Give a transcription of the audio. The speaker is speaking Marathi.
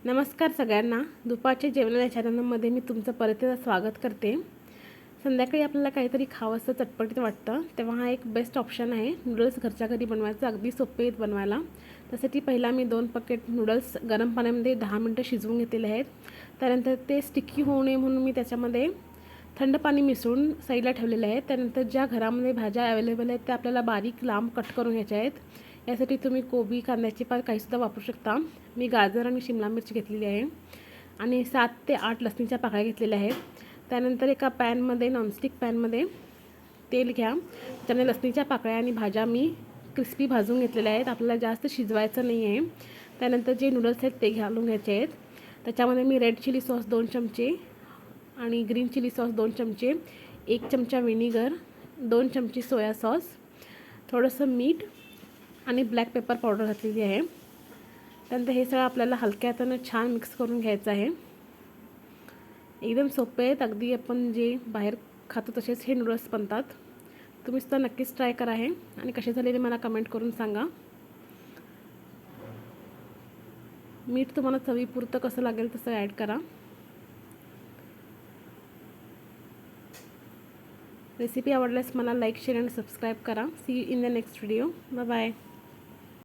नमस्कार सगळ्यांना. दुपारच्या जेवणाच्या चॅनलमध्ये मी तुमचं परत एकदा स्वागत करते. संध्याकाळी आपल्याला काहीतरी खावंसं चटपटीत वाटतं तेव्हा हा एक बेस्ट ऑप्शन आहे. नूडल्स घरच्या घरी बनवायचं अगदी सोपे आहेत बनवायला. त्यासाठी पहिला मी 2 पॅकेट नूडल्स गरम पाण्यामध्ये 10 मिनटं शिजवून घेतलेले आहेत. त्यानंतर ते स्टिकी होऊ नये म्हणून मी त्याच्यामध्ये थंड पाणी मिसळून साईडला ठेवलेलं आहे. त्यानंतर ज्या घरामध्ये भाज्या अवेलेबल आहेत त्या आपल्याला बारीक लांब कट करून घ्यायच्या आहेत. यासाठी तुम्ही कोबी, कांद्याची पात काहीसुद्धा वापरू शकता. मी गाजर आणि शिमला मिरची घेतलेली आहे आणि 7 ते 8 लसणीच्या पाकळ्या घेतलेल्या आहेत. त्यानंतर एका पॅनमध्ये नॉनस्टिक पॅनमध्ये तेल घ्या. त्याने लसणीच्या पाकळ्या आणि भाज्या मी क्रिस्पी भाजून घेतलेल्या आहेत. आपल्याला जास्त शिजवायचं नाही आहे. त्यानंतर जे नूडल्स आहेत ते घालून घ्यायचे आहेत. त्याच्यामध्ये मी रेड चिली सॉस 2 चमचे आणि ग्रीन चिली सॉस 2 चमचे, 1 चमचा व्हिनेगर, 2 चमचे सोया सॉस, थोडंसं मीठ आणि ब्लॅक पेपर पावडर घातलेली आहे. त्यानंतर हे सगळं आपल्याला हलक्या हातानं छान मिक्स करून घ्यायचं आहे. एकदम सोपे आहेत. अगदी आपण जे बाहेर खातो तसेच हे नूडल्स बनतात. तुम्ही सुद्धा नक्कीच ट्राय करा हे आणि कसे झालेले मला कमेंट करून सांगा. मीठ तुम्हाला चवीपुरतं कसं लागेल तसं ॲड करा. रेसिपी आवडल्यास मला लाईक, शेअर आणि सबस्क्राईब करा. See you in the next video. Bye bye.